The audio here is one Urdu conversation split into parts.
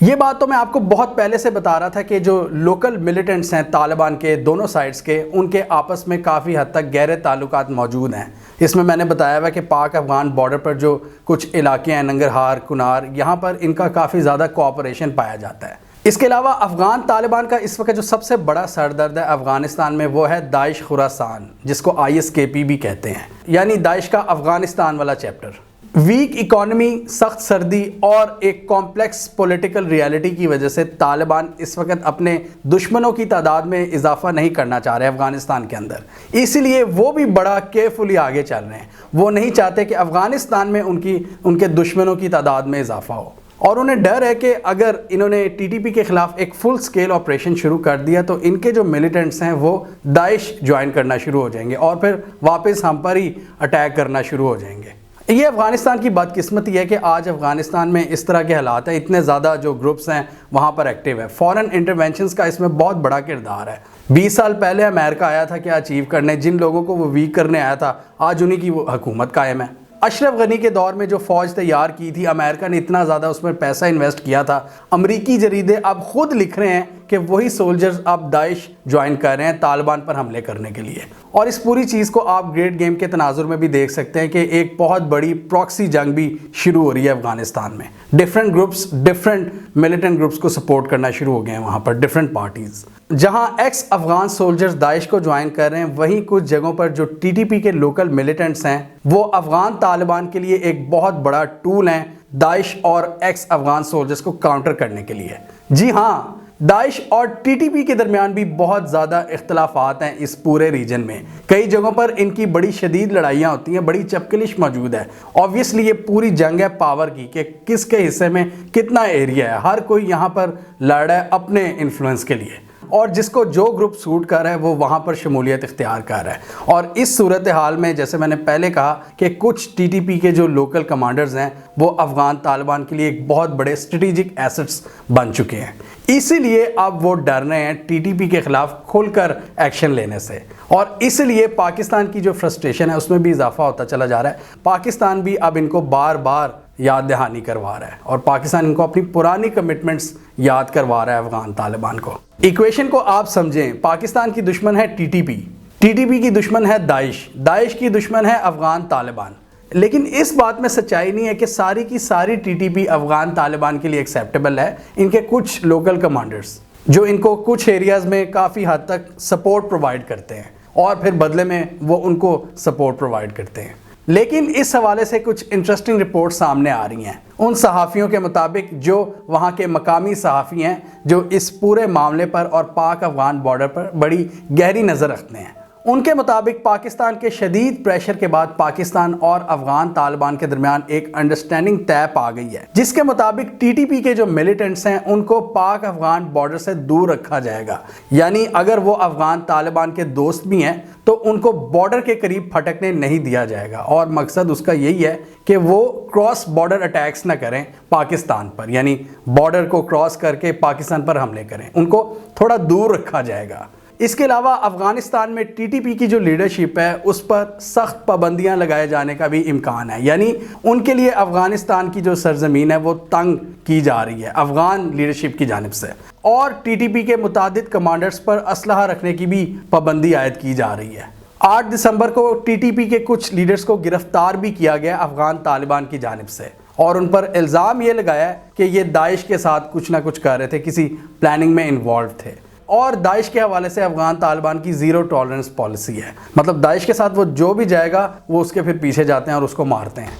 یہ بات تو میں آپ کو بہت پہلے سے بتا رہا تھا کہ جو لوکل ملیٹنٹس ہیں طالبان کے دونوں سائڈز کے، ان کے آپس میں کافی حد تک گہرے تعلقات موجود ہیں۔ اس میں میں نے بتایا ہوا کہ پاک افغان بارڈر پر جو کچھ علاقے ہیں، ننگرہار، کنار، یہاں پر ان کا کافی زیادہ کوآپریشن پایا جاتا ہے۔ اس کے علاوہ افغان طالبان کا اس وقت جو سب سے بڑا سردرد ہے افغانستان میں، وہ ہے داعش خراسان، جس کو ISKP بھی کہتے ہیں، یعنی داعش کا افغانستان والا چیپٹر۔ ویک اکانومی، سخت سردی اور ایک کمپلیکس پولیٹیکل ریالٹی کی وجہ سے طالبان اس وقت اپنے دشمنوں کی تعداد میں اضافہ نہیں کرنا چاہ رہے افغانستان کے اندر، اسی لیے وہ بھی بڑا کیئرفلی آگے چل رہے ہیں۔ وہ نہیں چاہتے کہ افغانستان میں ان کے دشمنوں کی تعداد میں اضافہ ہو، اور انہیں ڈر ہے کہ اگر انہوں نے TTP کے خلاف ایک فل سکیل آپریشن شروع کر دیا تو ان کے جو ملیٹنٹس ہیں وہ داعش جوائن کرنا شروع ہو جائیں گے اور پھر واپس ہم پر ہی اٹیک کرنا شروع ہو جائیں گے۔ یہ افغانستان کی بدقسمتی ہے کہ آج افغانستان میں اس طرح کے حالات ہیں، اتنے زیادہ جو گروپس ہیں وہاں پر ایکٹیو ہے، فورن انٹرونشنز کا اس میں بہت بڑا کردار ہے۔ 20 سال پہلے امریکہ آیا تھا کیا اچیو کرنے، جن لوگوں کو وہ ویک کرنے آیا تھا، آج انہی کی وہ حکومت قائم ہے۔ اشرف غنی کے دور میں جو فوج تیار کی تھی، امریکہ نے اتنا زیادہ اس میں پیسہ انویسٹ کیا تھا، امریکی جریدے اب خود لکھ رہے ہیں کہ وہی سولجرز اب داعش جوائن کر رہے ہیں طالبان پر حملے کرنے کے لیے۔ اور اس پوری چیز کو آپ گریٹ گیم کے تناظر میں بھی دیکھ سکتے ہیں کہ ایک بہت بڑی پراکسی جنگ بھی شروع ہو رہی ہے افغانستان میں۔ Different groups different militant groups کو سپورٹ کرنا شروع ہو گئے ہیں وہاں پر، ڈیفرنٹ پارٹیز۔ جہاں ایکس افغان سولجرز داعش کو جوائن کر رہے ہیں، وہیں کچھ جگہوں پر جو TTP کے لوکل ملیٹنٹس ہیں وہ افغان طالبان کے لیے ایک بہت بڑا ٹول ہیں داعش اور ایکس افغان سولجرز کو کاؤنٹر کرنے کے لیے۔ جی ہاں، داعش اور TTP کے درمیان بھی بہت زیادہ اختلافات ہیں اس پورے ریجن میں، کئی جگہوں پر ان کی بڑی شدید لڑائیاں ہوتی ہیں، بڑی چپکلش موجود ہے۔ آبویسلی یہ پوری جنگ ہے پاور کی کہ کس کے حصے میں کتنا ایریا ہے، ہر کوئی یہاں پر لڑ رہا ہے اپنے انفلوئنس کے لیے، اور جس کو جو گروپ سوٹ کر رہا ہے وہ وہاں پر شمولیت اختیار کر رہا ہے۔ اور اس صورتحال میں جیسے میں نے پہلے کہا کہ کچھ TTP کے جو لوکل کمانڈرز ہیں وہ افغان طالبان کے لیے ایک بہت بڑے اسٹریٹجک ایسٹس بن چکے ہیں، اسی لیے اب وہ ڈر رہے ہیں TTP کے خلاف کھل کر ایکشن لینے سے، اور اس لیے پاکستان کی جو فرسٹریشن ہے اس میں بھی اضافہ ہوتا چلا جا رہا ہے۔ پاکستان بھی اب ان کو بار بار یاد دہانی کروا رہا ہے، اور پاکستان ان کو اپنی پرانی کمٹمنٹس یاد کروا رہا ہے افغان طالبان کو۔ ایکویشن کو آپ سمجھیں، پاکستان کی دشمن ہے TTP کی دشمن ہے داعش کی دشمن ہے افغان طالبان۔ لیکن اس بات میں سچائی نہیں ہے کہ ساری کی ساری TTP افغان طالبان کے لیے ایکسیپٹیبل ہے۔ ان کے کچھ لوکل کمانڈرز جو ان کو کچھ ایریاز میں کافی حد تک سپورٹ پرووائڈ کرتے ہیں، اور پھر بدلے میں وہ ان کو سپورٹ پرووائڈ کرتے ہیں۔ لیکن اس حوالے سے کچھ انٹرسٹنگ رپورٹ سامنے آ رہی ہیں ان صحافیوں کے مطابق، جو وہاں کے مقامی صحافی ہیں جو اس پورے معاملے پر اور پاک افغان بارڈر پر بڑی گہری نظر رکھتے ہیں۔ ان کے مطابق پاکستان کے شدید پریشر کے بعد پاکستان اور افغان طالبان کے درمیان ایک انڈرسٹینڈنگ طے پا گئی ہے، جس کے مطابق TTP کے جو ملیٹنٹس ہیں ان کو پاک افغان بارڈر سے دور رکھا جائے گا، یعنی اگر وہ افغان طالبان کے دوست بھی ہیں تو ان کو بارڈر کے قریب پھٹکنے نہیں دیا جائے گا، اور مقصد اس کا یہی ہے کہ وہ کراس بارڈر اٹیکس نہ کریں پاکستان پر، یعنی بارڈر کو کراس کر کے پاکستان پر حملے کریں، ان کو تھوڑا دور رکھا جائے گا۔ اس کے علاوہ افغانستان میں TTP کی جو لیڈرشپ ہے اس پر سخت پابندیاں لگائے جانے کا بھی امکان ہے، یعنی ان کے لیے افغانستان کی جو سرزمین ہے وہ تنگ کی جا رہی ہے افغان لیڈرشپ کی جانب سے، اور TTP کے متعدد کمانڈرز پر اسلحہ رکھنے کی بھی پابندی عائد کی جا رہی ہے۔ 8 دسمبر کو TTP کے کچھ لیڈرز کو گرفتار بھی کیا گیا افغان طالبان کی جانب سے، اور ان پر الزام یہ لگایا ہے کہ یہ داعش کے ساتھ کچھ نہ کچھ کر رہے تھے، کسی پلاننگ میں انوالو تھے۔ اور داعش کے حوالے سے افغان طالبان کی زیرو ٹالرنس پالیسی ہے، مطلب داعش کے ساتھ وہ جو بھی جائے گا وہ اس کے پھر پیچھے جاتے ہیں اور اس کو مارتے ہیں۔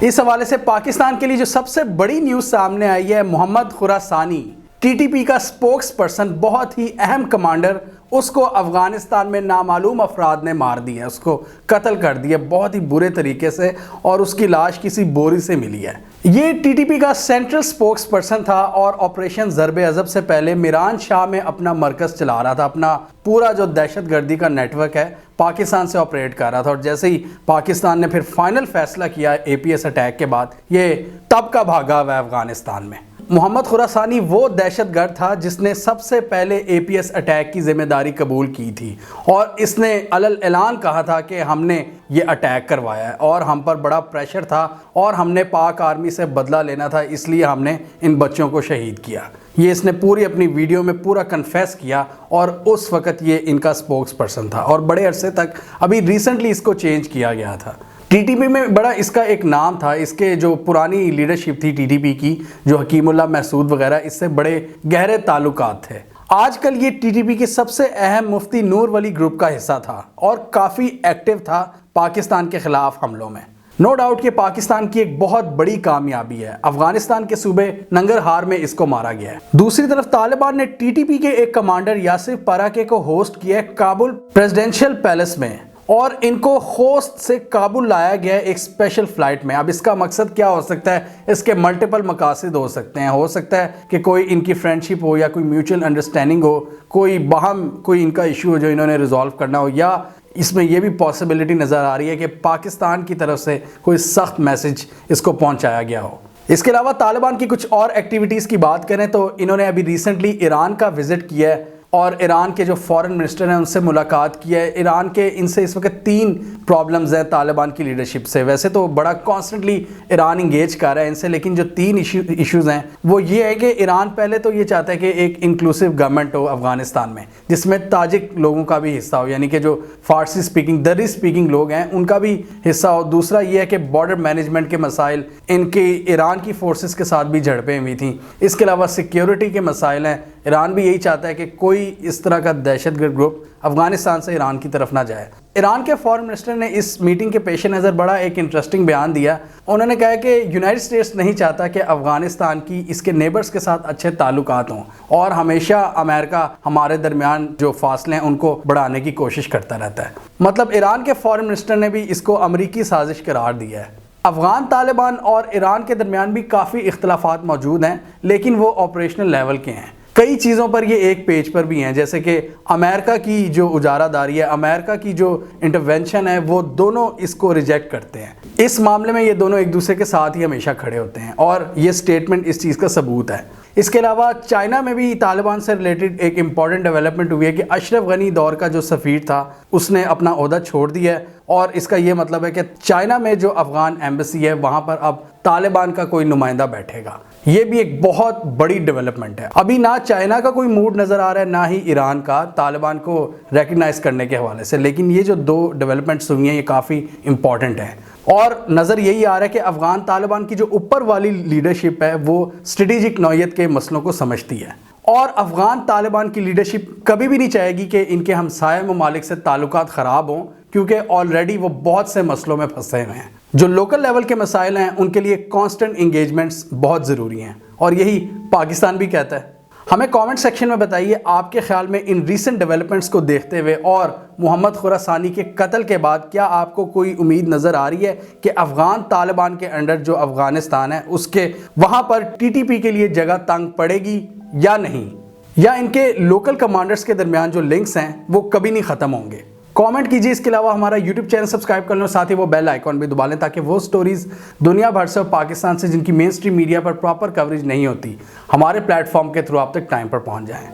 اس حوالے سے پاکستان کے لیے جو سب سے بڑی نیوز سامنے آئی ہے، محمد خراسانی TTP کا سپوکس پرسن، بہت ہی اہم کمانڈر، اس کو افغانستان میں نامعلوم افراد نے مار دیا، اس کو قتل کر دیا بہت ہی برے طریقے سے، اور اس کی لاش کسی بوری سے ملی ہے۔ یہ TTP کا سینٹرل سپوکس پرسن تھا، اور آپریشن ضرب عضب سے پہلے میران شاہ میں اپنا مرکز چلا رہا تھا، اپنا پورا جو دہشت گردی کا نیٹ ورک ہے پاکستان سے آپریٹ کر رہا تھا، اور جیسے ہی پاکستان نے پھر فائنل فیصلہ کیا APS اٹیک کے بعد، یہ تب کا بھاگا ہوا ہے افغانستان میں۔ محمد خراسانی وہ دہشت گرد تھا جس نے سب سے پہلے اے پی ایس اٹیک کی ذمہ داری قبول کی تھی اور اس نے علل اعلان کہا تھا کہ ہم نے یہ اٹیک کروایا ہے اور ہم پر بڑا پریشر تھا اور ہم نے پاک آرمی سے بدلہ لینا تھا، اس لیے ہم نے ان بچوں کو شہید کیا۔ یہ اس نے پوری اپنی ویڈیو میں پورا کنفیس کیا اور اس وقت یہ ان کا سپوکس پرسن تھا اور بڑے عرصے تک، ابھی ریسنٹلی اس کو چینج کیا گیا تھا۔ ٹی ٹی پی میں بڑا اس کا ایک نام تھا، اس کے جو پرانی لیڈرشپ تھی ٹی ٹی پی کی، جو حکیم اللہ محسود وغیرہ، اس سے بڑے گہرے تعلقات تھے۔ آج کل یہ ٹی ٹی پی کے سب سے اہم مفتی نور ولی گروپ کا حصہ تھا اور کافی ایکٹیو تھا پاکستان کے خلاف حملوں میں۔ نو ڈاؤٹ کہ پاکستان کی ایک بہت بڑی کامیابی ہے، افغانستان کے صوبے ننگرہار میں اس کو مارا گیا ہے۔ دوسری طرف طالبان نے ٹی ٹی پی کے ایک کمانڈر یاسر پراکے کو ہوسٹ کیا ہے کابل پریزیڈنشل پیلس میں اور ان کو خوست سے کابل لایا گیا ہے ایک اسپیشل فلائٹ میں۔ اب اس کا مقصد کیا ہو سکتا ہے؟ اس کے ملٹیپل مقاصد ہو سکتے ہیں۔ ہو سکتا ہے کہ کوئی ان کی فرینڈشپ ہو یا کوئی میوچل انڈرسٹینڈنگ ہو، کوئی باہم کوئی ان کا ایشو ہو جو انہوں نے ریزالو کرنا ہو، یا اس میں یہ بھی پاسبلٹی نظر آ رہی ہے کہ پاکستان کی طرف سے کوئی سخت میسج اس کو پہنچایا گیا ہو۔ اس کے علاوہ طالبان کی کچھ اور ایکٹیویٹیز کی بات کریں تو انہوں نے ابھی ریسنٹلی ایران کا وزٹ کیا ہے اور ایران کے جو فورن منسٹر ہیں ان سے ملاقات کیا ہے۔ ایران کے ان سے اس وقت 3 پرابلمز ہیں طالبان کی لیڈرشپ سے۔ ویسے تو بڑا کانسٹنٹلی ایران انگیج کر رہا ہے ان سے، لیکن جو 3 ایشوز ہیں وہ یہ ہے کہ ایران پہلے تو یہ چاہتا ہے کہ ایک انکلوسیو گورنمنٹ ہو افغانستان میں، جس میں تاجک لوگوں کا بھی حصہ ہو، یعنی کہ جو فارسی سپیکنگ دری سپیکنگ لوگ ہیں ان کا بھی حصہ ہو۔ دوسرا یہ ہے کہ بارڈر مینجمنٹ کے مسائل، ان کی ایران کی فورسز کے ساتھ بھی جھڑپیں ہوئی تھیں۔ اس کے علاوہ سیکیورٹی کے مسائل ہیں، ایران بھی یہی چاہتا ہے کہ کوئی اس طرح کا دہشت گرد گروپ افغانستان سے ایران کی طرف نہ جائے۔ ایران کے فورن منسٹر نے اس میٹنگ کے پیش نظر بڑا ایک انٹرسٹنگ بیان دیا۔ انہوں نے کہا کہ یونائٹڈ اسٹیٹس نہیں چاہتا کہ افغانستان کی اس کے نیبرز کے ساتھ اچھے تعلقات ہوں اور ہمیشہ امریکہ ہمارے درمیان جو فاصلے ہیں ان کو بڑھانے کی کوشش کرتا رہتا ہے۔ مطلب ایران کے فورن منسٹر نے بھی اس کو امریکی سازش قرار دیا ہے۔ افغان طالبان اور ایران کے درمیان بھی کافی اختلافات موجود ہیں، لیکن وہ آپریشنل لیول کے ہیں۔ کئی چیزوں پر یہ ایک پیج پر بھی ہیں، جیسے کہ امریکہ کی جو اجارہ داری ہے، امریکہ کی جو انٹرونشن ہے، وہ دونوں اس کو ریجیکٹ کرتے ہیں۔ اس معاملے میں یہ دونوں ایک دوسرے کے ساتھ ہی ہمیشہ کھڑے ہوتے ہیں اور یہ سٹیٹمنٹ اس چیز کا ثبوت ہے۔ اس کے علاوہ چائنا میں بھی طالبان سے ریلیٹڈ ایک امپورٹنٹ ڈیولپمنٹ ہوئی ہے کہ اشرف غنی دور کا جو سفیر تھا اس نے اپنا عہدہ چھوڑ دیا ہے اور اس کا یہ مطلب ہے کہ چائنا میں جو افغان ایمبیسی ہے وہاں پر اب طالبان کا کوئی نمائندہ بیٹھے گا۔ یہ بھی ایک بہت بڑی ڈیولپمنٹ ہے۔ ابھی نہ چائنا کا کوئی موڈ نظر آ رہا ہے نہ ہی ایران کا طالبان کو ریکگنائز کرنے کے حوالے سے، لیکن یہ جو 2 ڈیولپمنٹس ہوئی ہیں یہ کافی امپورٹنٹ ہیں اور نظر یہی آ رہا ہے کہ افغان طالبان کی جو اوپر والی لیڈرشپ ہے وہ اسٹریٹجک نوعیت کے مسئلوں کو سمجھتی ہے اور افغان طالبان کی لیڈرشپ کبھی بھی نہیں چاہے گی کہ ان کے ہمسایہ ممالک سے تعلقات خراب ہوں، کیونکہ آلریڈی وہ بہت سے مسئلوں میں پھنسے ہوئے ہیں۔ جو لوکل لیول کے مسائل ہیں ان کے لیے کانسٹنٹ انگیجمنٹس بہت ضروری ہیں اور یہی پاکستان بھی کہتا ہے۔ ہمیں کامنٹ سیکشن میں بتائیے آپ کے خیال میں ان ریسنٹ ڈیولپمنٹس کو دیکھتے ہوئے اور محمد خراسانی کے قتل کے بعد کیا آپ کو کوئی امید نظر آ رہی ہے کہ افغان طالبان کے انڈر جو افغانستان ہے اس کے وہاں پر ٹی ٹی پی کے لیے جگہ تنگ پڑے گی یا نہیں، یا ان کے لوکل کمانڈرز کے درمیان جو لنکس ہیں وہ کبھی نہیں ختم ہوں گے؟ کامنٹ کیجیے۔ اس کے علاوہ ہمارا یوٹیوب چینل سبسکرائب کر لیں اور ساتھ ہی وہ بیل آئیکن بھی دبا لیں تاکہ وہ سٹوریز دنیا بھر سے اور پاکستان سے جن کی مین سٹریم میڈیا پر پراپر کوریج نہیں ہوتی ہمارے پلیٹ فارم کے تھرو آپ تک ٹائم پر پہنچ جائیں۔